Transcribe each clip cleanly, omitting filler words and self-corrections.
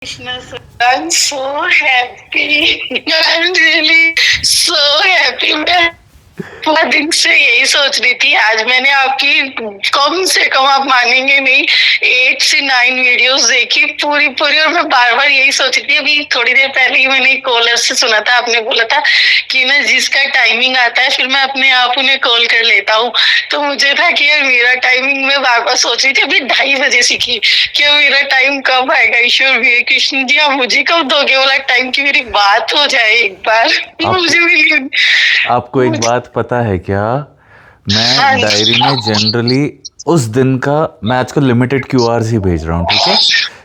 Krishna, sir. I'm so happy. I'm really so happy. मैं पूरा दिन से यही सोच रही थी। आज मैंने आपकी कम से कम, आप मानेंगे नहीं, 8 से 9 वीडियोस देखी पूरी पूरी, और मैं बार बार यही सोच रही थी। अभी थोड़ी देर पहले ही मैंने कॉलर से सुना था, आपने बोला था कि ना जिसका टाइमिंग आता है फिर मैं अपने आप उन्हें कॉल कर लेता हूँ। तो मुझे था कि यार मेरा टाइमिंग, मैं बार बार सोच रही थी अभी 2:30 बजे सीखी कि मेरा टाइम कब आएगा। ईश्वर भी, कृष्ण जी आप मुझे कब दोगे वाला टाइम की मेरी बात हो जाए एक बार। मुझे मिली। आपको एक बात पता है क्या? हाँ मैं डायरी में जनरली उस दिन का, मैं आजकल लिमिटेड क्यूआरस ही भेज रहा हूँ, ठीक है?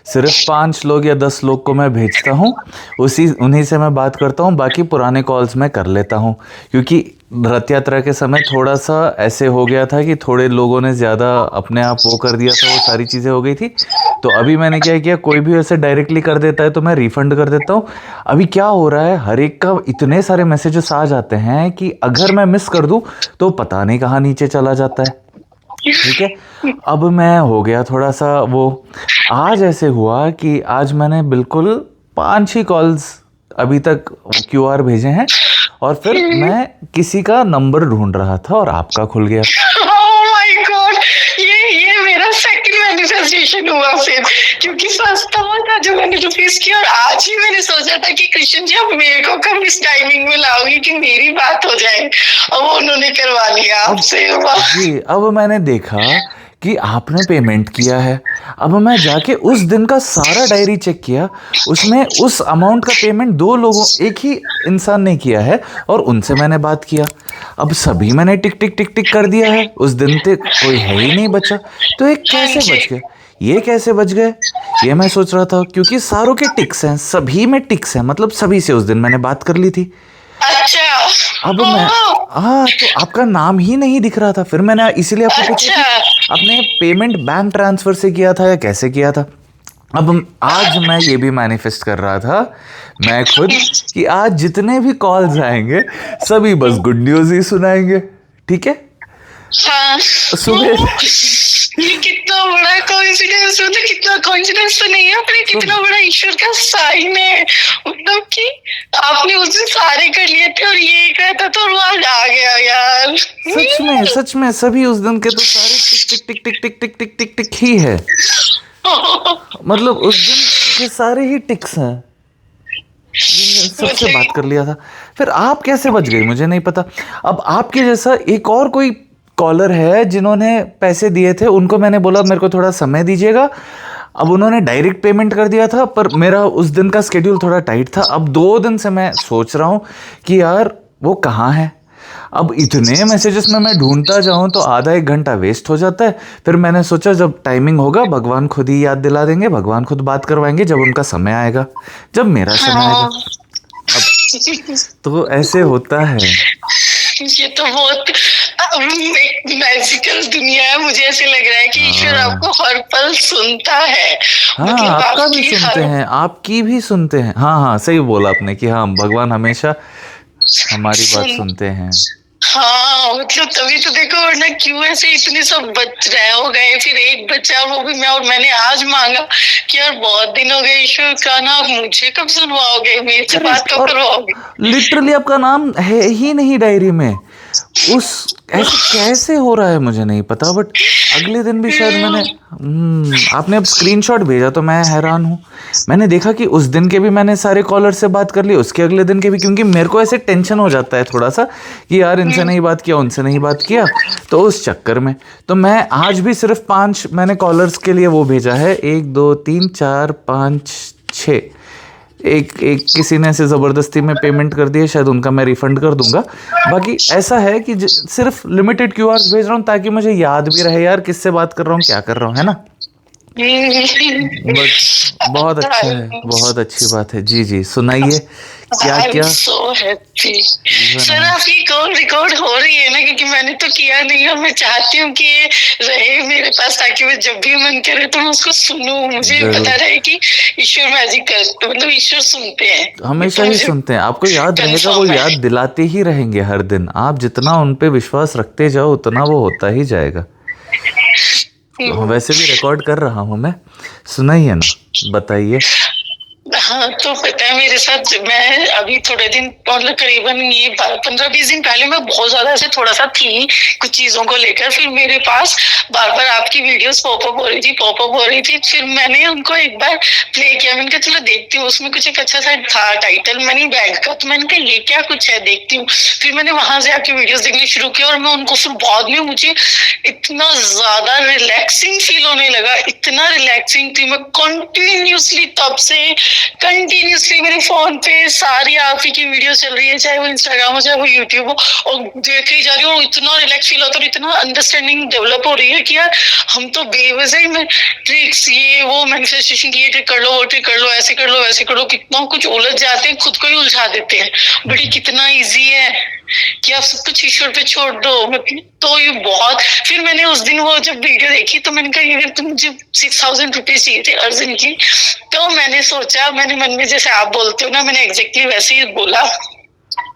सिर्फ 5 लोग या 10 लोग को मैं भेजता हूँ, उन्हीं से मैं बात करता हूँ। बाकी पुराने कॉल्स मैं कर लेता हूँ, क्योंकि रथ यात्रा के समय थोड़ा सा ऐसे हो गया था कि थोड़े लोगों ने ज़्यादा अपने आप वो कर दिया था, वो सारी चीज़ें हो गई थी। तो अभी मैंने क्या किया, कोई भी ऐसे डायरेक्टली कर देता है तो मैं रिफंड कर देता हूँ। अभी क्या हो रहा है, हर एक का इतने सारे मैसेजेस आ जाते हैं कि अगर मैं मिस कर दूँ तो पता नहीं कहाँ नीचे चला जाता है, ठीक है? अब मैं हो गया थोड़ा सा वो। आज ऐसे हुआ कि आज मैंने बिल्कुल 5 ही कॉल्स अभी तक क्यूआर भेजे हैं, और फिर मैं किसी का नंबर ढूंढ रहा था और आपका खुल गया। Oh my God! ये मेरा सेकंड मैनिफेस्टेशन हुआ फिर, क्योंकि फर्स्ट था जो मैंने रिफ्यूज किया, और आज ही मैंने सोचा था कि कृष्ण जी आप मेरे को कब इस टाइमिंग में लाओगे कि मेरी बात हो जाए, और वो उन्होंने करवा लिया आपसे। जी, अब मैंने देखा कि आपने पेमेंट किया है। अब मैं जाके उस दिन का सारा डायरी चेक किया, उसमें उस अमाउंट का पेमेंट 2 लोगों, एक ही इंसान ने किया है, और उनसे मैंने बात किया। अब सभी मैंने टिक टिक टिक टिक कर दिया है, उस दिन तक कोई है ही नहीं बचा। तो ये कैसे बच गए, ये कैसे बच गए, ये मैं सोच रहा था, क्योंकि सारों के टिक्स हैं, सभी में टिक्स हैं, मतलब सभी से उस दिन मैंने बात कर ली थी। अच्छा। अब मैं, हाँ, तो आपका नाम ही नहीं दिख रहा था, फिर मैंने इसीलिए आपको पूछा कि आपने पेमेंट बैंक ट्रांसफर से किया था या कैसे किया था। अब आज मैं ये भी मैनिफेस्ट कर रहा था मैं खुद, कि आज जितने भी कॉल्स आएंगे सभी बस गुड न्यूज ही सुनाएंगे, ठीक है? हाँ। सुबह ये कितना बड़ा कोइंसिडेंस, मतलब कितना कोइंसिडेंस तो नहीं है, पर कितना बड़ा ईश्वर का साइन है। मतलब कि आपने उस दिन सारे कर लिए थे और ये एक रहता तो वो आज आ गया यार। सच में सभी उस दिन के तो सारे टिक टिक टिक टिक टिक टिक टिक टिक टिक ही है, मतलब उस दिन के सारे ही टिक्स हैं। सबसे बात कर लिया था, फिर आप कैसे बच गई मुझे नहीं पता। अब आपके जैसा एक और कोई कॉलर है जिन्होंने पैसे दिए थे, उनको मैंने बोला मेरे को थोड़ा समय दीजिएगा। अब उन्होंने डायरेक्ट पेमेंट कर दिया था, पर मेरा उस दिन का स्केड्यूल थोड़ा टाइट था। अब 2 दिन से मैं सोच रहा हूँ कि यार वो कहाँ है। अब इतने मैसेजेस में मैं ढूंढता जाऊं तो आधा 1 घंटा वेस्ट हो जाता है। फिर मैंने सोचा जब टाइमिंग होगा भगवान खुद ही याद दिला देंगे, भगवान खुद बात करवाएंगे जब उनका समय आएगा, जब मेरा समय आएगा। अब तो ऐसे होता है। ये तो बहुत मैजिकल दुनिया है। मुझे ऐसे लग रहा है कि ईश्वर आपको हर पल सुनता है। हाँ, मतलब आपका भी सुनते हैं, आपकी भी सुनते हैं। हाँ हाँ, सही बोला आपने कि हाँ, भगवान हमेशा हमारी बात सुनते हैं। हाँ, मतलब तभी तो देखो, वरना क्यों ऐसे इतने सब बच रहे हो गए, फिर एक बच्चा, वो भी मैं। और मैंने आज मांगा कि यार बहुत दिन हो गए ईश्वर का, ना आप मुझे कब सुनवाओगे, मेरे से बात कब करवाओगे। लिटरली आपका नाम है ही नहीं डायरी में। उस ऐसे कैसे हो रहा है मुझे नहीं पता, बट अगले दिन भी शायद मैंने आपने अब स्क्रीनशॉट भेजा तो मैं हैरान हूँ। मैंने देखा कि उस दिन के भी मैंने सारे कॉलर से बात कर ली, उसके अगले दिन के भी, क्योंकि मेरे को ऐसे टेंशन हो जाता है थोड़ा सा कि यार इनसे नहीं बात किया, उनसे नहीं बात किया, तो उस चक्कर में तो मैं आज भी सिर्फ 5 मैंने कॉलर्स के लिए वो भेजा है। 1 2 3 4 5 6, एक किसी ने ऐसे ज़बरदस्ती में पेमेंट कर दी है, शायद उनका मैं रिफंड कर दूंगा। बाकी ऐसा है कि सिर्फ लिमिटेड क्यूआर्स भेज रहा हूँ ताकि मुझे याद भी रहे यार किससे बात कर रहा हूँ, क्या कर रहा हूँ, है ना? बट बहुत अच्छा है, बहुत अच्छी बात है। जी जी, सुनाइए क्या क्या। सो हैप्पी सर, आपकी कॉल रिकॉर्ड हो रही है ना, क्योंकि मैंने तो किया नहीं, और मैं चाहती हूँ कि ये रहे मेरे पास, ताकि मैं जब भी मन करे तो मैं उसको सुनूं। मुझे पता रहे कि ईश्वर मैजिक करते, मतलब ईश्वर सुनते हैं, हमेशा ही सुनते हैं। आपको याद रहेगा, वो याद दिलाते ही रहेंगे हर दिन। आप जितना उन पे विश्वास रखते जाओ उतना वो होता ही जाएगा। वैसे भी रिकॉर्ड कर रहा हूँ मैं, सुनाइए ना, बताइए। हाँ, तो पता है मेरे साथ, मैं अभी थोड़े दिन मतलब करीबन ये 15-20 दिन पहले मैं बहुत ज्यादा ऐसे थोड़ा सा थी कुछ चीजों को लेकर, फिर मेरे पास बार बार आपकी वीडियोस पॉपअप हो रही थी, फिर मैंने उनको एक बार प्ले किया, मैंने कहा चलो देखती हूँ, उसमें कुछ एक अच्छा सा था टाइटल मनी बैंक का, तो मैंने कहा ये क्या कुछ है, देखती हूँ। फिर मैंने वहां से आपकी वीडियोस देखनी शुरू की और मैं उनको फिर बाद में मुझे इतना ज्यादा रिलैक्सिंग फील होने लगा, इतना रिलैक्सिंग थी, मैं कंटिन्यूसली तब से कंटिन्यूसली मेरे फोन पे सारी आप ही की वीडियो चल रही है, चाहे वो इंस्टाग्राम हो चाहे वो यूट्यूब हो, और देख ही जा रही हूँ, इतना रिलैक्स फील होता है, इतना अंडरस्टैंडिंग डेवलप हो रही है कि यार हम तो बेवजह ही में ट्रिक्स ये वो मैनिफेस्टेशन की, ये ट्रिक कर लो, वो ट्रिक कर लो, ऐसे कर लो, वैसे कर लो, कितना कुछ उलझ जाते हैं, खुद को ही उलझा देते हैं, बट ये कितना ईजी है कि आप सब कुछ ईश्वर पे छोड़ दो। मतलब तो ये बहुत, फिर मैंने उस दिन वो जब वीडियो देखी तो मैंने कहा ये तो मुझे 6,000 रुपीज चाहिए थे अर्जेंटली, तो मैंने सोचा, मैंने मन में जैसे आप बोलते हो ना, मैंने एग्जैक्टली वैसे ही बोला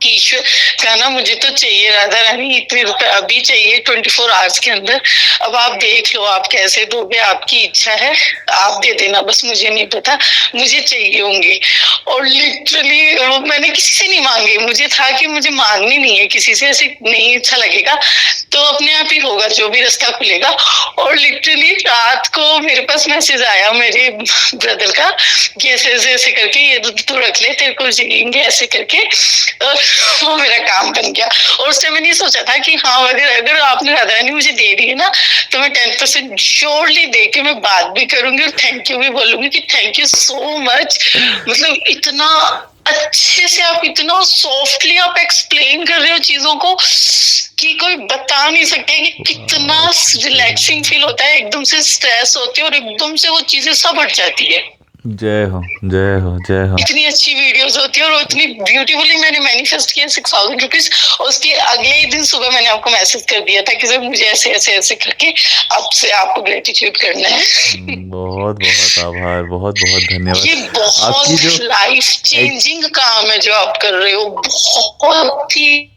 कि ईश्वर कहना मुझे तो चाहिए राधा रानी इतने रुपए अभी चाहिए 24 आवर्स के अंदर, अब आप देख लो आप कैसे दोगे, आपकी इच्छा है आप दे देना, बस मुझे नहीं पता, मुझे चाहिए होंगे। और लिटरली मैंने किसी से नहीं मांगे, मुझे था कि मुझे मांगनी नहीं है किसी से, ऐसे नहीं अच्छा लगेगा, तो अपने आप ही होगा जो भी रास्ता खुलेगा। और लिटरली रात को मेरे पास मैसेज आया मेरे ब्रदर का कि ऐसे ऐसे ऐसे करके ये तू रख ले, तेरे को चाहिए ऐसे करके, वो मेरा काम बन गया। और उससे मैंने सोचा था कि हाँ अगर आपने राधा रानी मुझे दे दी है ना, तो मैं 10% श्योरली दे के मैं बात भी करूंगी और थैंक यू भी बोलूंगी कि थैंक यू सो मच। मतलब इतना अच्छे से आप, इतना सॉफ्टली आप एक्सप्लेन कर रहे हो चीजों को कि कोई बता नहीं सकते कि कितना रिलैक्सिंग फील होता है, एकदम से स्ट्रेस होती है और एकदम से वो चीजें सब हट जाती है। जय हो जय हो जय हो। इतनी अच्छी वीडियोस होती है और इतनी ब्यूटीफुली मैंने मैनिफेस्ट किया 6,000 रुपीज, और उसके अगले ही दिन सुबह मैंने आपको मैसेज कर दिया था कि सर मुझे ऐसे ऐसे ऐसे करके आपसे आपको ग्रेटिट्यूड करना है। बहुत बहुत आभार, बहुत बहुत धन्यवाद। ये बहुत लाइफ चेंजिंग काम है जो आप कर रहे हो, बहुत ही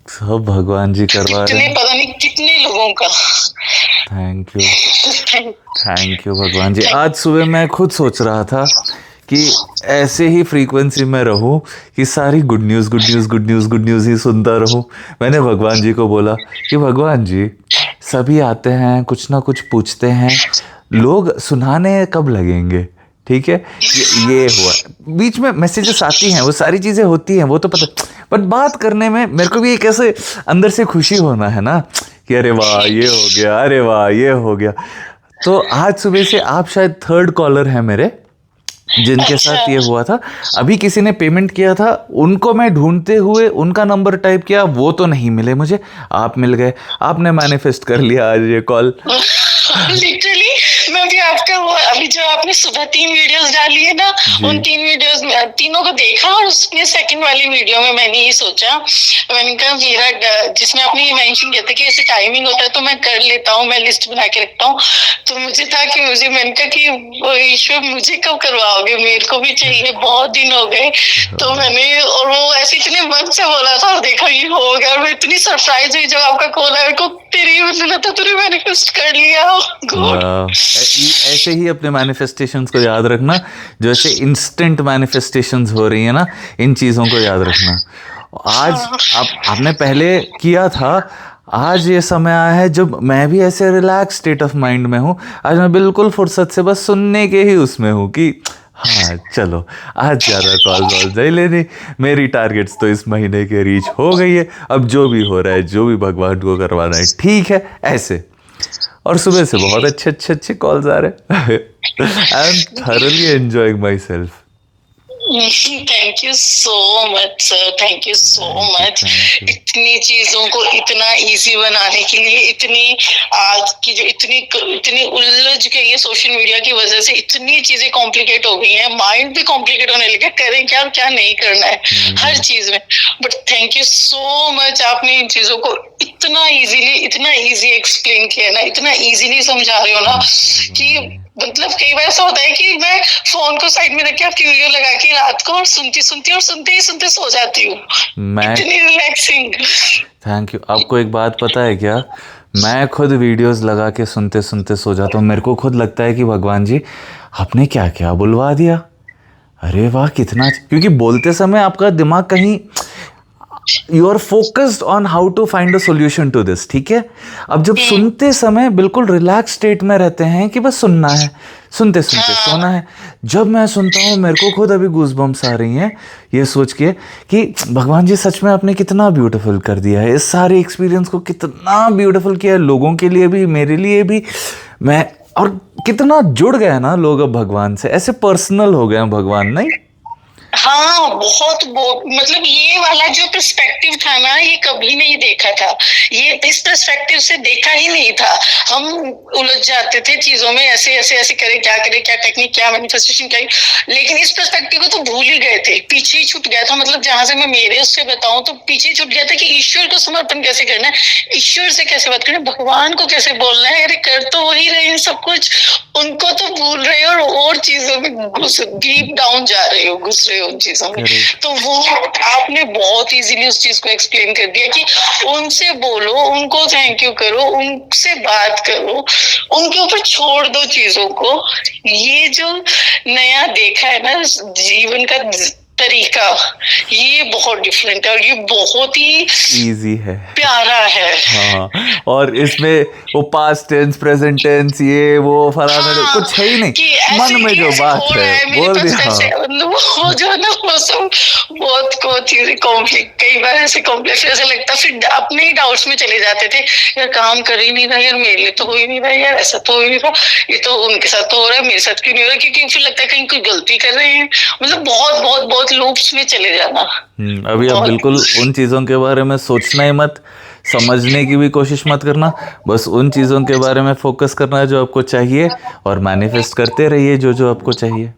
सब भगवान जी करवा रहे हैं, पता नहीं कितने लोगों का। थैंक यू भगवान जी। आज सुबह मैं खुद सोच रहा था कि ऐसे ही फ्रीक्वेंसी में रहूं कि सारी गुड न्यूज़ ही सुनता रहूं। मैंने भगवान जी को बोला कि भगवान जी सभी आते हैं, कुछ ना कुछ पूछते हैं, लोग सुनाने कब लगेंगे, ठीक है ये हुआ, बीच में मैसेजेस आती हैं, वो सारी चीज़ें होती हैं, वो तो पता, बट बात करने में मेरे को भी एक ऐसे अंदर से खुशी होना है ना कि अरे वाह ये हो गया, अरे वाह ये हो गया। तो आज सुबह से आप शायद 3rd कॉलर हैं मेरे जिनके साथ ये हुआ था। अभी किसी ने पेमेंट किया था, उनको मैं ढूंढते हुए उनका नंबर टाइप किया, वो तो नहीं मिले मुझे, आप मिल गए, आपने मैनिफेस्ट कर लिया आज ये कॉल। लिटरली मैं भी आपका वो अभी जो आपने सुबह 3 वीडियोस डाली है ना, उन 3 वीडियोस में तीनों को देखा, और उसमें सेकंड वाली वीडियो में मैंने ये सोचा, मैंने कहा मेरा जिसमें आपने ये मेंशन किया था कि ऐसे टाइमिंग होता है तो मैं कर लेता हूँ, मैं लिस्ट बना के रखता हूँ, तो मुझे था कि मुझे, मैंने कहा कि वो ईश्वर मुझे कब करवाओगे, मेरे को भी चाहिए, बहुत दिन हो गए। तो मैंने, और वो ऐसे इतने मन से बोला था और देखा ये हो गया, और मैं इतनी सरप्राइज हुई जब आपका कॉल आया, को तेरी मतलब तो तूने मैनिफेस्ट कर लिया। ऐसे ही अपने मैनिफेस्टेशंस को याद रखना, जैसे इंस्टेंट मैनिफेस्टेशंस हो रही है ना, इन चीज़ों को याद रखना। आज आपने पहले किया था, आज ये समय आया है जब मैं भी ऐसे रिलैक्स स्टेट ऑफ माइंड में हूँ। आज मैं बिल्कुल फुर्सत से बस सुनने के ही उसमें हूँ कि हाँ चलो आज ज़्यादा कॉल नहीं लेनी, मेरी टारगेट्स तो इस महीने के रीच हो गई है, अब जो भी हो रहा है, जो भी भगवान को करवाना है ठीक है ऐसे। और सुबह से बहुत अच्छे कॉल्स आ रहे हैं। I am thoroughly enjoying my self. Thank you so much sir, thank you so much. इतनी चीजों को इतना इजी बनाने के लिए, इतनी आज की जो इतनी उलझ गई है सोशल मीडिया की वजह से, इतनी चीजें कॉम्प्लिकेट हो गई हैं, माइंड भी कॉम्प्लिकेट होने लगे, करें क्या और क्या नहीं करना है हर चीज में। But thank you so much, आपने इन चीजों को इतना इजी एक्सप्लेन किया ना, इतना इजीली समझा रहे हो ना कि मतलब कई बार ऐसा होता है कि मैं फोन को साइड में रख के आपकी वीडियो लगा के रात को सुनते ही सो जाती हूँ, इतनी रिलैक्सिंग। Thank you. आपको एक बात पता है क्या, मैं खुद वीडियोस लगा के सुनते सो जाता हूँ। मेरे को खुद लगता है कि भगवान जी आपने क्या क्या बुलवा दिया, अरे वाह, कितना क्योंकि बोलते समय आपका दिमाग कहीं, you are focused on how to find a solution to this, ठीक है। अब जब सुनते समय बिल्कुल रिलैक्स स्टेट में रहते हैं कि बस सुनना है, सुनते सुनते सोना है। जब मैं सुनता हूँ मेरे को खुद अभी गूज़बम्प्स आ रही हैं ये सोच के कि भगवान जी सच में आपने कितना ब्यूटीफुल कर दिया है, इस सारे एक्सपीरियंस को कितना ब्यूटीफुल किया है, लोगों के लिए भी, मेरे लिए भी। मैं और कितना जुड़ गया ना लोग अब भगवान से, ऐसे पर्सनल हो गए हैं भगवान, नहीं? हाँ, बहुत मतलब ये वाला जो पर्सपेक्टिव था ना, ये कभी नहीं देखा था, ये इस पर्सपेक्टिव से देखा ही नहीं था। हम उलझ जाते थे चीजों में, ऐसे ऐसे ऐसे करें, क्या करें, क्या टेक्निक, क्या मैनिफेस्टेशन, क्या, लेकिन इस पर्सपेक्टिव को तो भूल ही गए थे, पीछे ही छूट गया था। मतलब जहां से मैं मेरे उससे बताऊं तो पीछे छूट गया था कि ईश्वर को समर्पण कैसे करना है, ईश्वर से कैसे बात करना है, भगवान को कैसे बोलना है। अरे कर तो वही रहे हैं सब कुछ, उनको तो भूल रहे हो और चीजों में घुस डीप डाउन जा रहे हो, घुस रहे हो उन चीजों में। तो वो आपने बहुत इजीली उस चीज को एक्सप्लेन कर दिया कि उनसे बोलो, उनको थैंक यू करो, उनसे बात करो, उनके ऊपर छोड़ दो चीजों को। ये जो नया देखा है ना जीवन का तरीका, ये बहुत डिफरेंट है और ये बहुत ही इजी है, प्यारा है। हाँ। और इसमें वो पास्ट टेंस, प्रेजेंट टेंस, ये वो फलाना कुछ है ही नहीं, मन में जो बात है बोल दी। हाँ, मतलब वो जो है ना, वो सब बहुत चीजें कॉम्प्लिकेट, कई बार ऐसे कॉम्प्लेक्स ऐसे लगता, फिर अपने ही डाउट्स में चले जाते थे, यार काम कर ही नहीं रहा, यार मेरे लिए तो हो ही नहीं रहा, यार ऐसा तो हो ही नहीं रहा, ये तो उनके साथ तो हो रहा है, मेरे साथ क्यों नहीं हो रहा, क्योंकि फिर लगता है कहीं कोई गलती कर रहे हैं। मतलब बहुत लूप्स में चले जाना। अभी आप बिल्कुल उन चीज़ों के बारे में सोचना ही मत, समझने की भी कोशिश मत करना, बस उन चीज़ों के बारे में फोकस करना है जो आपको चाहिए, और मैनिफेस्ट करते रहिए जो जो आपको चाहिए।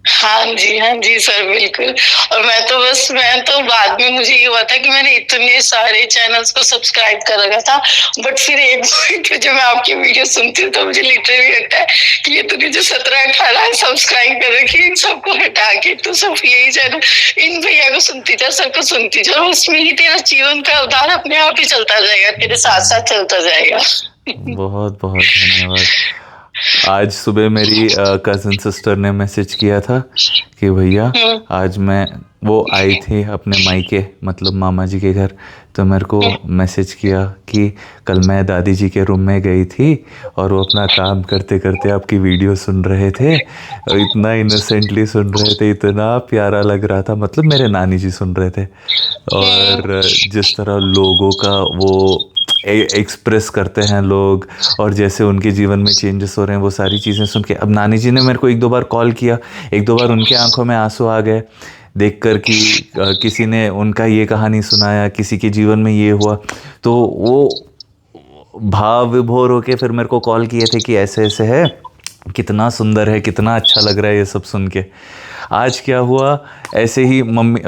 हाँ जी सर, बिल्कुल। और मैं तो बाद में मुझे ये हुआ था कि मैंने इतने सारे चैनल्स को सब्सक्राइब कर रखा था, बट फिर एक पॉइंट पे जब मैं आपकी वीडियो सुनती हूँ तो मुझे लिटरली लगता है कि ये तूने जो 17-18 सब्सक्राइब कर रखी, इन सबको हटा के तू सब यही चैनल, इन भैया को सुनती जा, सबको सुनती जा, और उसमें ही तेरा जीवन का उद्धार अपने आप ही चलता जाएगा, तेरे साथ साथ चलता जाएगा। बहुत बहुत धन्यवाद। आज सुबह मेरी कज़न सिस्टर ने मैसेज किया था कि भैया आज मैं, वो आई थी अपने मायके, मतलब मामा जी के घर, तो मेरे को मैसेज किया कि कल मैं दादी जी के रूम में गई थी और वो अपना काम करते करते आपकी वीडियो सुन रहे थे, और इतना इनोसेंटली सुन रहे थे, इतना प्यारा लग रहा था। मतलब मेरे नानी जी सुन रहे थे, और जिस तरह लोगों का वो एक्सप्रेस करते हैं लोग, और जैसे उनके जीवन में चेंजेस हो रहे हैं, वो सारी चीज़ें सुन के, अब नानी जी ने मेरे को 1-2 बार कॉल किया, 1-2 बार उनके आंखों में आंसू आ गए देखकर कि किसी ने उनका ये कहानी सुनाया, किसी के जीवन में ये हुआ, तो वो भाव विभोर होके फिर मेरे को कॉल किए थे कि ऐसे ऐसे है, कितना सुंदर है, कितना अच्छा लग रहा है ये सब सुन के। आज क्या हुआ, ऐसे ही मम्मी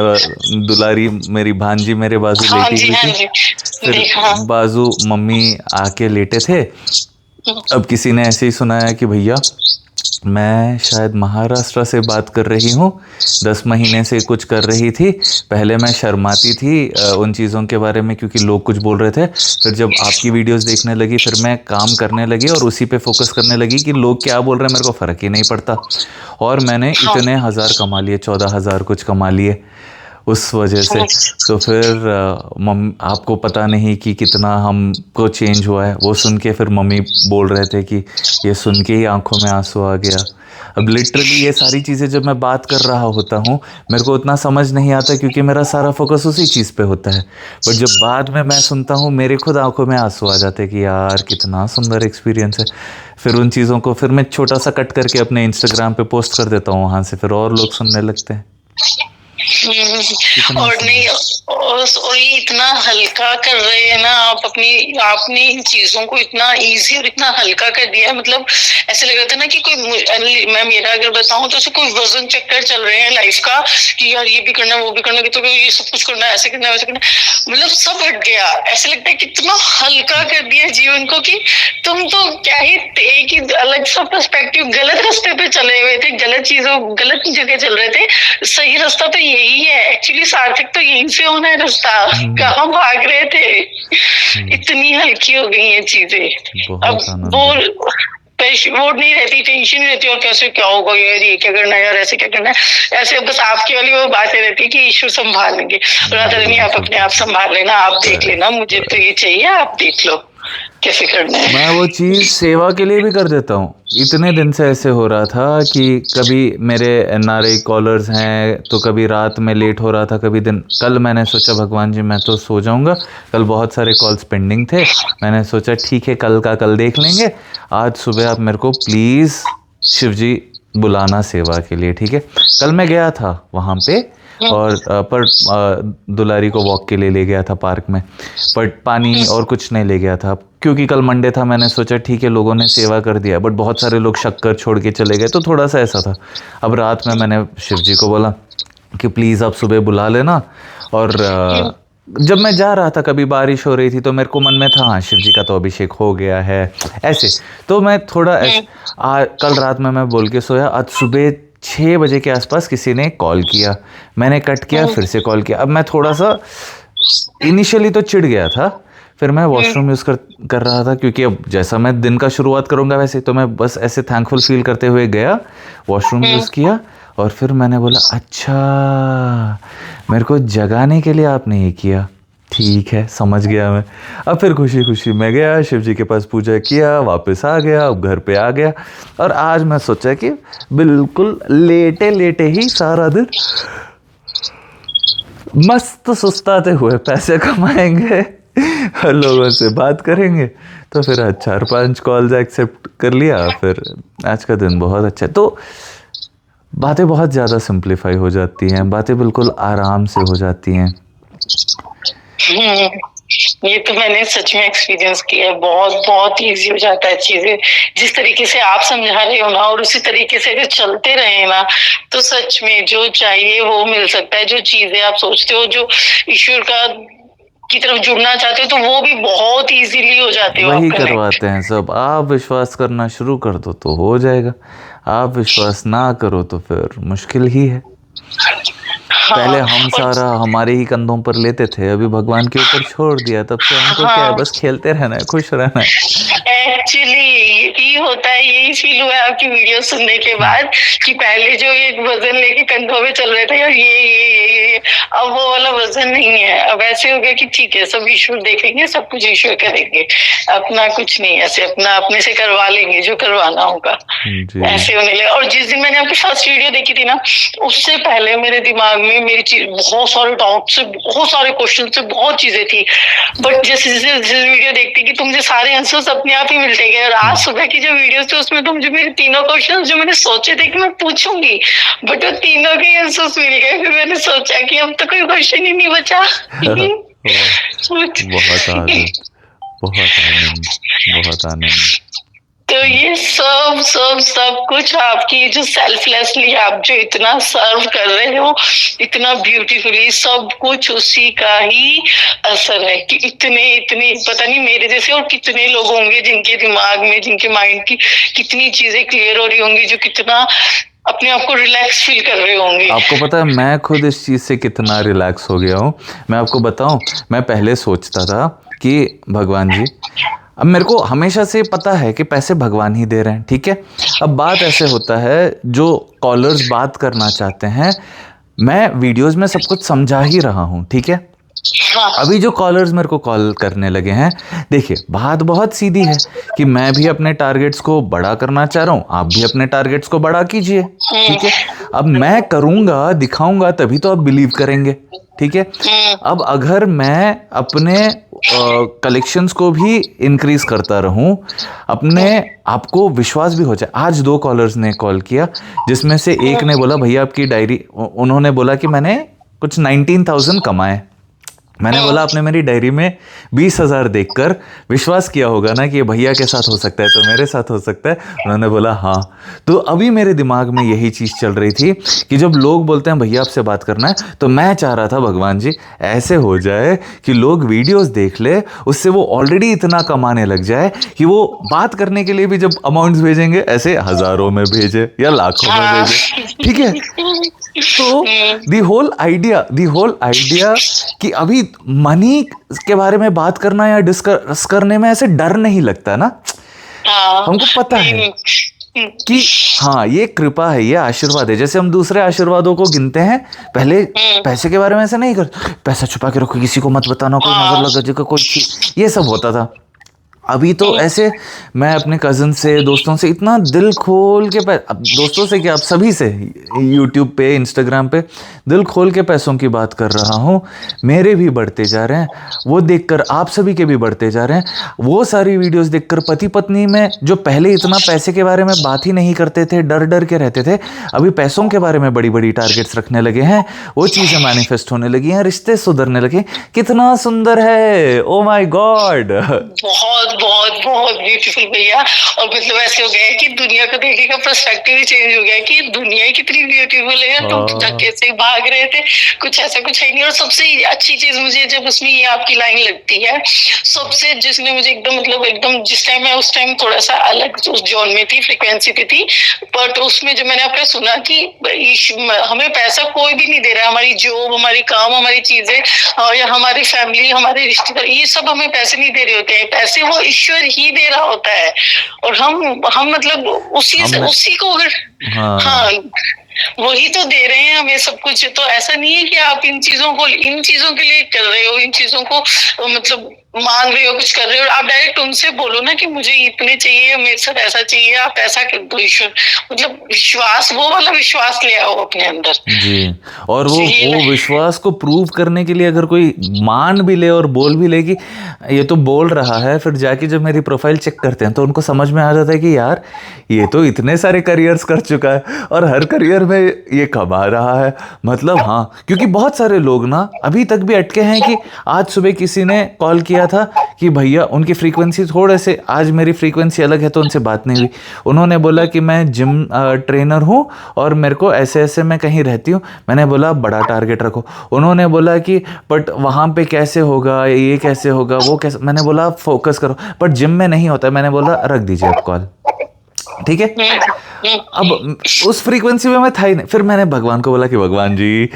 दुलारी मेरी भांजी मेरे बाजू लेटी हुई थी, फिर बाजू मम्मी आके लेटे थे। अब किसी ने ऐसे ही सुनाया कि भैया मैं शायद महाराष्ट्र से बात कर रही हूँ, 10 महीने से कुछ कर रही थी, पहले मैं शर्माती थी उन चीज़ों के बारे में क्योंकि लोग कुछ बोल रहे थे, फिर जब आपकी वीडियोस देखने लगी फिर मैं काम करने लगी और उसी पे फोकस करने लगी कि लोग क्या बोल रहे हैं मेरे को फ़र्क ही नहीं पड़ता, और मैंने इतने हज़ार कमा लिए, 14,000 कुछ कमा लिए उस वजह से। तो फिर आपको पता नहीं कि कितना हमको चेंज हुआ है, वो सुन के फिर मम्मी बोल रहे थे कि ये सुन के ही आंखों में आंसू आ गया। अब लिटरली ये सारी चीज़ें जब मैं बात कर रहा होता हूँ मेरे को उतना समझ नहीं आता क्योंकि मेरा सारा फोकस उसी चीज़ पे होता है, बट जब बाद में मैं सुनता हूँ मेरे खुद आंखों में आंसू आ जाते हैं कि यार कितना सुंदर एक्सपीरियंस है। फिर उन चीज़ों को फिर मैं छोटा सा कट करके अपने इंस्टाग्राम पे पोस्ट कर देता हूँ, वहाँ से फिर और लोग सुनने लगते हैं। और नहीं, और ये इतना हल्का कर रहे हैं ना आप आपने इन चीजों को इतना इजी और इतना हल्का कर दिया है। मतलब ऐसे लग रहा था ना कि कोई, मैं मेरा अगर बताऊं तो ऐसे कोई वजन चक्कर चल रहे हैं लाइफ का कि यार ये भी करना वो भी करना, तो ये सब कुछ करना, ऐसे करना वैसे करना, मतलब सब हट गया। ऐसे लगता है कितना हल्का कर दिया जीवन को कि तुम तो क्या ही थे कि अलग सा पर्सपेक्टिव, गलत रास्ते पे चले हुए थे, गलत जगह चल रहे थे, सही रास्ता तो यही है एक्चुअली, सार्थक तो यहीं से होना है रास्ता, कहाँ भाग रहे थे। इतनी हल्की हो गई ये चीजें। अब वो वो नहीं रहती, टेंशन नहीं रहती और कैसे क्या होगा यार, ये क्या करना है यार, ऐसे क्या करना है, ऐसे बस आपकी वाली वो बातें रहती है कि ईश्वर संभाल लेंगे। राधा रानी आप अपने आप संभाल लेना, आप देख लेना, मुझे तो ये चाहिए, आप देख लो कैसे करना है। मैं वो चीज़ सेवा के लिए भी कर देता हूँ। इतने दिन से ऐसे हो रहा था कि कभी मेरे एनआरआई कॉलर्स हैं तो कभी रात में लेट हो रहा था, कभी दिन। कल मैंने सोचा भगवान जी मैं तो सो जाऊँगा, कल बहुत सारे कॉल्स पेंडिंग थे, मैंने सोचा ठीक है कल का कल देख लेंगे, आज सुबह आप मेरे को प्लीज़ शिव जी बुलाना सेवा के लिए, ठीक है। कल मैं गया था वहाँ पे और दुलारी को वॉक के लिए ले गया था पार्क में, बट पानी और कुछ नहीं ले गया था क्योंकि कल मंडे था। मैंने सोचा ठीक है लोगों ने सेवा कर दिया, बट बहुत सारे लोग शक्कर छोड़ के चले गए तो थोड़ा सा ऐसा था। अब रात में मैंने शिव जी को बोला कि प्लीज़ आप सुबह बुला लेना। और जब मैं जा रहा था, कभी बारिश हो रही थी तो मेरे को मन में था हाँ शिव जी का तो अभिषेक हो गया है ऐसे, तो मैं थोड़ा कल रात में मैं बोल के सोया। आज सुबह 6 बजे के आसपास किसी ने कॉल किया, मैंने कट किया, फिर से कॉल किया। अब मैं थोड़ा सा इनिशियली तो चिढ़ गया था, फिर मैं वॉशरूम यूज़ कर रहा था क्योंकि अब जैसा मैं दिन का शुरुआत करूँगा वैसे, तो मैं बस ऐसे थैंकफुल फील करते हुए गया, वॉशरूम यूज़ किया और फिर मैंने बोला अच्छा मेरे को जगाने के लिए आपने ये किया, ठीक है समझ गया मैं। अब फिर खुशी खुशी मैं गया शिव जी के पास, पूजा किया, वापस आ गया, अब घर पे आ गया। और आज मैं सोचा कि बिल्कुल लेटे लेटे ही सारा दिन मस्त सुस्ताते हुए पैसे कमाएंगे और लोगों से बात करेंगे। तो फिर आज 4-5 कॉल्स एक्सेप्ट कर लिया, फिर आज का दिन बहुत अच्छा है। तो बातें बहुत ज़्यादा सिंप्लीफाई हो जाती हैं, बातें बिल्कुल आराम से हो जाती हैं। ये तो मैंने सच में एक्सपीरियंस किया है, बहुत बहुत इजी हो जाता है चीजें। जिस तरीके से आप समझा रहे हो ना और उसी तरीके से अगर चलते रहे ना तो सच में जो चाहिए वो मिल सकता है। जो चीजें आप सोचते हो, जो ईश्वर का की तरफ जुड़ना चाहते हो, तो वो भी बहुत इजीली हो जाते हो। वही करवाते हैं सब। आप विश्वास करना शुरू कर दो तो हो जाएगा, आप विश्वास ना करो तो फिर मुश्किल ही है। पहले हम सारा हमारे ही कंधों पर लेते थे, अभी भगवान के ऊपर छोड़ दिया, तब से हमको क्या है बस खेलते रहना है, खुश रहना है। एक्चुअली यही होता है, यही फील हुआ है आपकी वीडियो सुनने के बाद कि पहले जो ये वजन लेके कंधों में चल रहे थे यार ये अब वो वाला वजन नहीं है। अब ऐसे हो गया कि ठीक है सब ईश्वर देखेंगे, सब कुछ ईश्वर करेंगे, अपना कुछ नहीं, ऐसे अपना अपने से करवा लेंगे जो करवाना होगा, ऐसे होने लगे। और जिस दिन मैंने आपकी फर्स्ट वीडियो देखी थी ना, उससे पहले मेरे दिमाग में मेरी बहुत सारे डाउट्स, बहुत सारे क्वेश्चन से बहुत चीजें थी, बट जैसे जैसे वीडियो देखती कि तुमसे सारे आंसर्स अपने आप ही मिलते गए। और आज सुबह की जो वीडियो थी उसमें तो मुझे मेरे तीनों क्वेश्चन जो मैंने सोचे थे कि मैं पूछूंगी, बट वो तीनों के आंसर्स मिल गए। फिर मैंने सोचा कि अब तो कोई क्वेश्चन ही नहीं बचा। बहुत आनंद। तो ये सब कुछ आपकी जो सेल्फलेसली आप जो इतना सर्व कर रहे हो, इतना ब्यूटीफुली, सब कुछ उसी का ही असर है कि इतने पता नहीं मेरे जैसे और कितने लोग होंगे जिनके दिमाग में, जिनके माइंड की कितनी चीजें क्लियर हो रही होंगी, जो कितना अपने आप को रिलैक्स फील कर रहे होंगे। आपको पता है मैं खुद इस चीज़ से कितना रिलैक्स हो गया हूँ। मैं आपको बताऊँ, मैं पहले सोचता था कि भगवान जी, अब मेरे को हमेशा से पता है कि पैसे भगवान ही दे रहे हैं, ठीक है। अब बात ऐसे होता है, जो कॉलर्स बात करना चाहते हैं, मैं वीडियोस में सब कुछ समझा ही रहा हूँ, ठीक है। अभी जो कॉलर्स मेरे को कॉल करने लगे हैं, देखिए बात बहुत सीधी है कि मैं भी अपने टारगेट्स को बड़ा करना चाह रहा हूँ, आप भी अपने टारगेट्स को बड़ा कीजिए, ठीक है। अब मैं करूँगा, दिखाऊंगा, तभी तो आप बिलीव करेंगे, ठीक है। अब अगर मैं अपने कलेक्शंस को भी इंक्रीज करता रहूं, अपने आपको विश्वास भी हो जाए। आज 2 कॉलर्स ने कॉल किया, जिसमें से एक ने बोला भैया आपकी डायरी, उन्होंने बोला कि मैंने कुछ 19,000 कमाए। मैंने बोला आपने मेरी डायरी में 20,000 देखकर विश्वास किया होगा ना कि ये भैया के साथ हो सकता है तो मेरे साथ हो सकता है। उन्होंने बोला हाँ। तो अभी मेरे दिमाग में यही चीज़ चल रही थी कि जब लोग बोलते हैं भैया आपसे बात करना है, तो मैं चाह रहा था भगवान जी ऐसे हो जाए कि लोग वीडियोस देख ले, उससे वो ऑलरेडी इतना कमाने लग जाए कि वो बात करने के लिए भी जब अमाउंट्स भेजेंगे ऐसे हज़ारों में भेजे या लाखों में भेजे, ठीक है। तो दी होल आइडिया कि अभी मनी के बारे में बात करना या डिस्कस करने में ऐसे डर नहीं लगता ना। हाँ हमको पता है नहीं, कि हाँ ये कृपा है, ये आशीर्वाद है। जैसे हम दूसरे आशीर्वादों को गिनते हैं, पहले पैसे के बारे में ऐसा नहीं कर, पैसा छुपा के रखो, किसी को मत बताना, कोई नजर हाँ लगा जाएगा, कोई चीज, ये सब होता था। अभी तो ऐसे मैं अपने कज़न से, दोस्तों से इतना दिल खोल के अब दोस्तों से क्या, आप सभी से यूट्यूब पे, इंस्टाग्राम पे दिल खोल के पैसों की बात कर रहा हूँ। मेरे भी बढ़ते जा रहे हैं, वो देखकर आप सभी के भी बढ़ते जा रहे हैं। वो सारी वीडियोस देखकर पति पत्नी में जो पहले इतना पैसे के बारे में बात ही नहीं करते थे, डर डर के रहते थे, अभी पैसों के बारे में बड़ी बड़ी टारगेट्स रखने लगे हैं। वो चीज़ें मैनिफेस्ट होने लगी हैं, रिश्ते सुधरने लगे। कितना सुंदर है, ओ माय गॉड। बहुत बहुत बहुत ब्यूटीफुल भैया। और मतलब ऐसे हो गया है कि दुनिया को देखने का पर्सपेक्टिव ही चेंज हो गया है कि दुनिया ही कितनी ब्यूटीफुल है, तुम धक्के से भाग रहे थे, कुछ ऐसा कुछ है नहीं। और सबसे अच्छी चीज मुझे जब उसमें ये आपकी लाइन लगती है, सबसे जिसने मुझे एकदम मतलब एकदम, जिस टाइम मैं उस टाइम थोड़ा सा अलग उस जोन में थी, फ्रिक्वेंसी पे थी, बट उसमें जब मैंने आपका सुना कि हमें पैसा कोई भी नहीं दे रहा है, हमारी जॉब, हमारी काम, हमारी चीजें, या हमारी फैमिली, हमारे रिश्तेदार, ये सब हमें पैसे नहीं दे रहे होते हैं, पैसे वो ईश्वर ही दे रहा होता है। और हम मतलब उसी को अगर हाँ वही तो दे रहे हैं हमें सब कुछ। तो ऐसा नहीं है कि आप इन चीजों के लिए कर रहे हो, इन चीजों को मतलब मांग रहे हो, कुछ कर रहे हो, आप डायरेक्ट उनसे बोलो ना कि मुझे इतने चाहिए, मेरे साथ ऐसा चाहिए, आप ऐसा कर दो। ईश्वर मतलब विश्वास, वो वाला विश्वास ले आओ अपने अंदर जी। और वो विश्वास को प्रूव करने के लिए अगर कोई मान भी ले और बोल भी ले कि ये तो बोल रहा है, फिर जाके जब मेरी प्रोफाइल चेक करते हैं तो उनको समझ में आ जाता है कि यार ये तो इतने सारे करियर्स कर चुका है और हर करियर में ये कमा रहा है। मतलब हाँ, क्योंकि बहुत सारे लोग ना अभी तक भी अटके हैं कि आज सुबह किसी ने कॉल किया था कि भैया उनकी फ्रीक्वेंसी थोड़े से, आज मेरी फ्रीक्वेंसी अलग है तो उनसे बात नहीं हुई। उन्होंने बोला कि मैं जिम ट्रेनर हूँ और मेरे को ऐसे ऐसे मैं कहीं रहती हूँ। मैंने बोला बड़ा टारगेट रखो। उन्होंने बोला कि बट वहाँ पे कैसे होगा, ये कैसे होगा, वो कैसे, मैंने बोला फोकस करो, बट जिम में नहीं होता। मैंने बोला रख दीजिए आप कॉल, ठीक है। अब उस फ्रीक्वेंसी में मैं था ही नहीं। फिर मैंने भगवान को बोला कि भगवान जी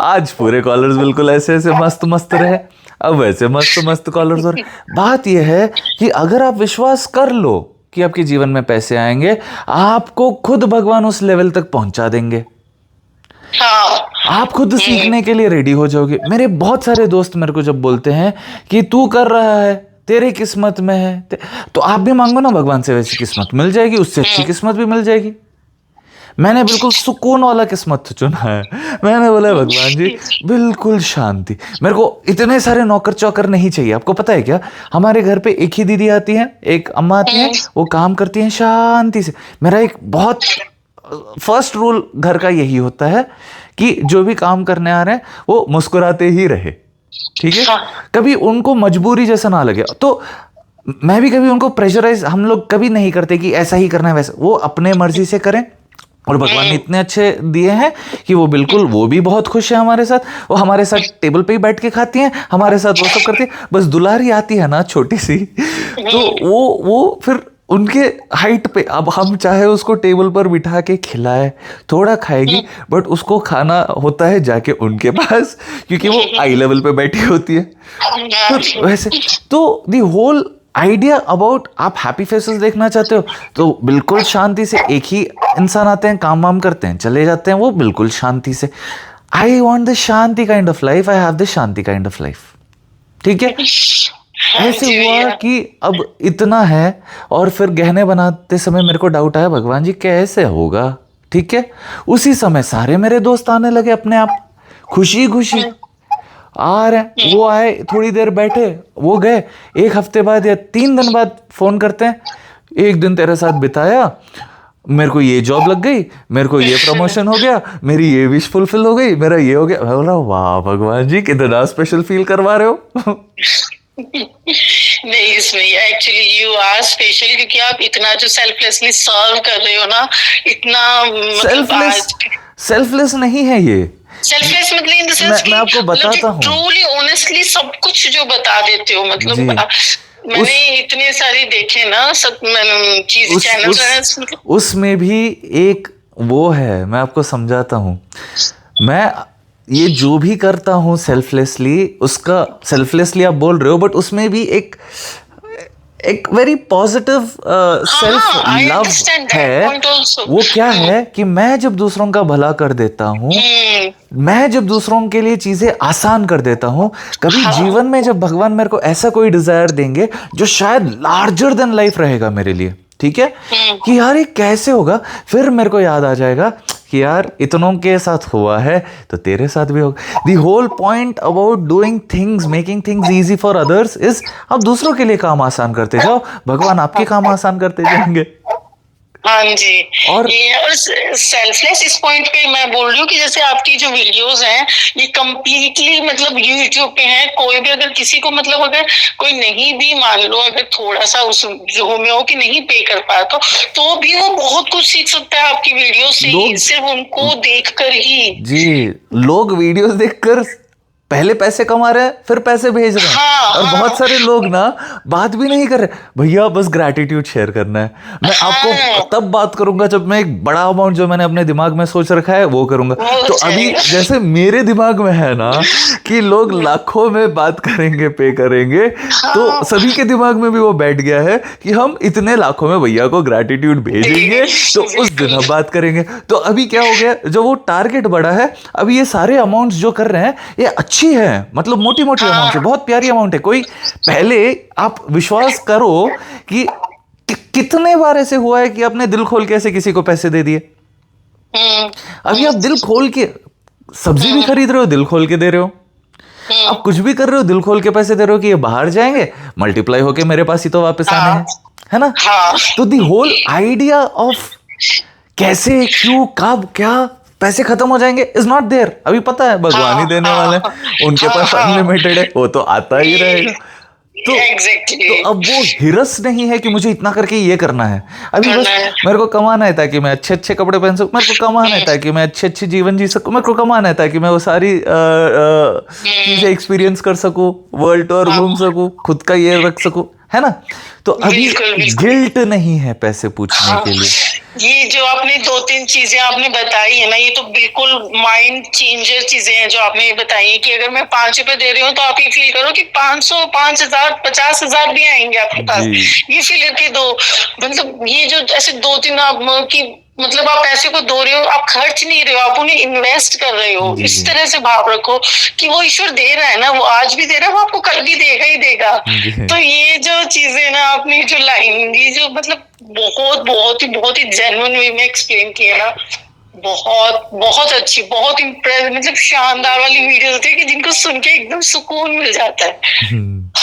आज पूरे कॉलर्स बिल्कुल ऐसे ऐसे मस्त मस्त रहे, अब वैसे मस्त मस्त कॉलर्स। और बात यह है कि अगर आप विश्वास कर लो कि आपके जीवन में पैसे आएंगे, आपको खुद भगवान उस लेवल तक पहुंचा देंगे। आप खुद सीखने के लिए रेडी हो जाओगे। मेरे बहुत सारे दोस्त मेरे को जब बोलते हैं कि तू कर रहा है, तेरे किस्मत में है, तो आप भी मांगो ना भगवान से, वैसी किस्मत मिल जाएगी, उससे अच्छी किस्मत भी मिल जाएगी। मैंने बिल्कुल सुकून वाला किस्मत चुना है। मैंने बोला भगवान जी बिल्कुल शांति, मेरे को इतने सारे नौकर चौकर नहीं चाहिए। आपको पता है क्या, हमारे घर पे एक ही दीदी आती है, एक अम्मा आती है, वो काम करती हैं शांति से। मेरा एक बहुत फर्स्ट रूल घर का यही होता है कि जो भी काम करने आ रहे हैं वो मुस्कुराते ही रहे, ठीक है। कभी उनको मजबूरी जैसा ना लगे। तो मैं भी कभी उनको प्रेशराइज हम लोग कभी नहीं करते कि ऐसा ही करना है वैसा, वो अपने मर्जी से करें। और भगवान ने इतने अच्छे दिए हैं कि वो बिल्कुल, वो भी बहुत खुश है हमारे साथ। वो हमारे साथ टेबल पे ही बैठ के खाती हैं, हमारे साथ वो सब करती है। बस दुलारी आती है ना छोटी सी, तो वो फिर उनके हाइट पे, अब हम चाहे उसको टेबल पर बिठा के खिलाए, थोड़ा खाएगी, बट उसको खाना होता है जाके उनके पास, क्योंकि वो आई लेवल पे बैठी होती है। तो वैसे तो दी होल आइडिया अबाउट, आप हैप्पी फेसेस देखना चाहते हो तो बिल्कुल शांति से, एक ही इंसान आते हैं, काम वाम करते हैं, चले जाते हैं, वो बिल्कुल शांति से। I want the Shanti kind of life, I have the Shanti kind of life, ठीक है। ऐसे हुआ कि अब इतना है, और फिर गहने बनाते समय मेरे को डाउट आया, भगवान जी कैसे होगा, ठीक है। उसी समय सारे मेरे दोस्त आने लगे अपने आप, खुशी खुशी आ रहे। वो आए, थोड़ी देर बैठे, वो गए। एक हफ्ते बाद या 3 दिन बाद फोन करते हैं, एक दिन तेरे साथ बिताया, मेरे को ये जॉब लग गई, मेरे को ये प्रमोशन हो गया, मेरी ये विश फुलफिल हो गई, मेरा ये हो गया। मैं बोला वाह भगवान जी कितना स्पेशल फील करवा रहे हो। नहीं, इसमें एक्चुअली यू आर स्पेशल, क्योंकि आप इतना जो सेल्फलेसली सर्व कर रहे हो ना, इतना सेल्फलेस नहीं है ये। सेल्फलेस मतलब इन द सेंस मैं आपको बताता हूँ, ट्रूली ऑनेस्टली सब कुछ जो बता देते हो। मतलब मैंने इतने सारे देखे ना सब चीज चैनल, उसमें भी एक वो है, मैं आपको समझाता हूँ। मैं ये जो भी करता हूँ सेल्फलेसली, उसका सेल्फलेसली आप बोल रहे हो, बट उसमें भी एक very positive self I love understand that है। point also. वो क्या है कि मैं जब दूसरों का भला कर देता हूँ, मैं जब दूसरों के लिए चीजें आसान कर देता हूँ, कभी जीवन में जब भगवान मेरे को ऐसा कोई डिजायर देंगे जो शायद लार्जर देन लाइफ रहेगा मेरे लिए, ठीक है, कि यार ये कैसे होगा, फिर मेरे को याद आ जाएगा कि यार इतनों के साथ हुआ है तो तेरे साथ भी होगा। The whole point about doing things, making things easy for others is आप दूसरों के लिए काम आसान करते जाओ, भगवान आपके काम आसान करते जाएंगे। हाँ जी। और ये और सेल्फलेस इस पॉइंट पे मैं बोल रही हूँ कि जैसे आपकी जो वीडियोस हैं ये कंप्लीटली मतलब यूट्यूब पे हैं। कोई भी अगर किसी को मतलब अगर कोई नहीं भी मान लो अगर थोड़ा सा उस जो में हो कि नहीं पे कर पाया तो भी वो बहुत कुछ सीख सकता है आपकी वीडियो से ही, सिर्फ उनको देखकर ही। जी, लोग वीडियोस देखकर पहले पैसे कमा रहे हैं, फिर पैसे भेज रहे हैं। और बहुत सारे लोग ना बात भी नहीं कर रहे, भैया बस ग्रैटिट्यूड शेयर करना है, मैं आपको तब बात करूंगा जब मैं एक बड़ा अमाउंट जो मैंने अपने दिमाग में सोच रखा है वो करूंगा। तो अभी जैसे मेरे दिमाग में है ना कि लोग लाखों में बात करेंगे, पे करेंगे, तो सभी के दिमाग में भी वो बैठ गया है कि हम इतने लाखों में भैया को ग्रैटिट्यूड भेजेंगे तो उस दिन हम बात करेंगे। तो अभी क्या हो गया, जो वो टारगेट बड़ा है, अभी ये सारे अमाउंट्स जो कर रहे हैं ये अच्छी है, मतलब मोटी मोटी अमाउंट है, बहुत प्यारी अमाउंट है। कोई पहले आप विश्वास करो कि कितने बार ऐसे हुआ है कि आपने दिल खोल के ऐसे किसी को पैसे दे दिए। अभी आप दिल खोल के सब्जी भी खरीद रहे हो, दिल खोल के दे रहे हो, आप कुछ भी कर रहे हो दिल खोल के पैसे दे रहे हो कि ये बाहर जाएंगे मल्टीप्लाई होके मेरे पास ही तो वापस आने हैं, है ना। तो दी होल आइडिया ऑफ कैसे, क्यों, कब, क्या पैसे खत्म हो जाएंगे इज नॉट देयर। अभी पता है भगवान ही देने वाले हैं, उनके पास अनलिमिटेड है, वो तो आता ही रहेगा। तो अब वो हिरस नहीं है कि मुझे इतना करके ये करना है, अभी बस मेरे को कमाना है ताकि मैं अच्छे अच्छे कपड़े पहन सकूं, मेरे को कमाना है ताकि मैं अच्छे अच्छे जीवन जी सकूं, मेरे को कमाना है ताकि मैं वो सारी चीजें एक्सपीरियंस कर सकूं, वर्ल्ड टूर घूम सकूं, खुद का ये रख सकूं, है ना। तो अभी गिल्ट नहीं है पैसे पूछने के लिए। ये जो आपने 2-3 चीजें आपने बताई है ना, ये तो बिल्कुल माइंड चेंजर चीजें हैं जो आपने ये बताई है कि अगर मैं 5 रुपए दे रही हूँ तो आप ये फील करो कि 500, 5,000, 50,000 भी आएंगे आपके पास, ये फील करके दो। मतलब ये जो ऐसे 2-3 आप की मतलब आप पैसे को दो रहे हो, आप खर्च नहीं रहे हो, आप उन्हें इन्वेस्ट कर रहे हो। इस तरह से भाव रखो कि वो ईश्वर दे रहा है ना, वो आज भी दे रहा है, वो आपको कल भी देगा ही देगा। तो ये जो चीजें ना आपने जो लाइन, ये जो मतलब बहुत ही जेन्युइन वे में एक्सप्लेन किया ना, बहुत अच्छी, बहुत इम्प्रेस, मतलब शानदार वाली वीडियोस होती है कि जिनको सुन के एकदम सुकून मिल जाता है।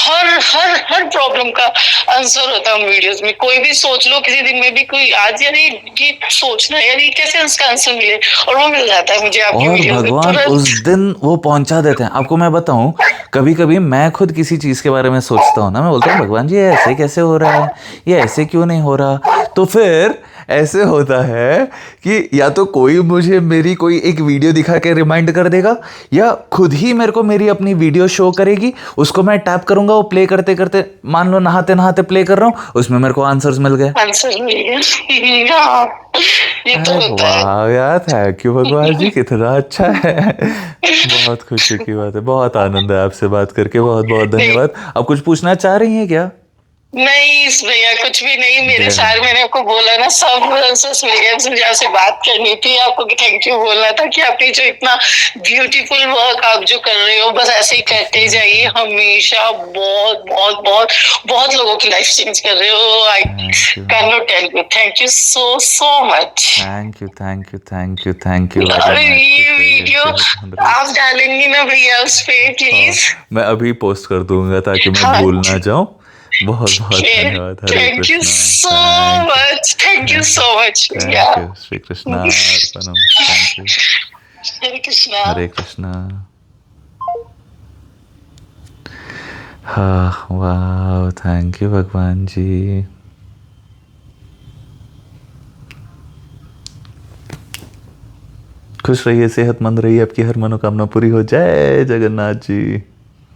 हर प्रॉब्लम का आंसर होता है उन वीडियोस में। कोई भी सोच लो किसी दिन में भी कोई आज यार ये सोचना है यार ये कैसे उसका आंसर मिले, और वो मिल जाता है मुझे आपकी वीडियोस में। भगवान उस दिन वो पहुंचा देते हैं। आपको मैं बताऊं, कभी कभी मैं खुद किसी चीज के बारे में सोचता हूँ ना, मैं बोलता हूँ भगवान जी ये ऐसे कैसे हो रहा है, ये ऐसे क्यों नहीं हो रहा। तो फिर ऐसे होता है कि या तो कोई मुझे मेरी कोई एक वीडियो दिखा के रिमाइंड कर देगा, या खुद ही मेरे को मेरी अपनी वीडियो शो करेगी, उसको मैं टैप करूंगा, वो प्ले करते करते, मान लो नहाते नहाते प्ले कर रहा हूँ, उसमें मेरे को आंसर्स मिल गए। वाह यार, थैंक यू भगवान जी, कितना अच्छा है। बहुत खुशी की बात है, बहुत आनंद है आपसे बात करके, बहुत बहुत धन्यवाद। आप कुछ पूछना चाह रही हैं क्या? नहीं भैया कुछ भी नहीं, मेरे सारे, मैंने आपको बोला ना सब आंसर्स मिल गए। मुझे आपसे बात करनी थी, आपको थैंक यू बोलना था कि आपने जो इतना ब्यूटीफुल वर्क आप जो कर रहे हो बस ऐसे ही करते जाइए हमेशा। बहुत लोगों की लाइफ चेंज कर रहे हो। I can not tell you, thank you so much. Thank you. ये वीडियो आप डालेंगे ना भैया उस पे प्लीज? मैं अभी पोस्ट कर दूंगा ताकि मैं भूल ना जाऊं। बहुत धन्यवाद। Thank you so much, thank you so much. Shri Krishna अर्पणम। Thank you. हरे कृष्णा। हाँ, वाह, थैंक यू भगवान जी। खुश रहिए, सेहतमंद रहिए, आपकी हर मनोकामना पूरी हो। जय जगन्नाथ जी।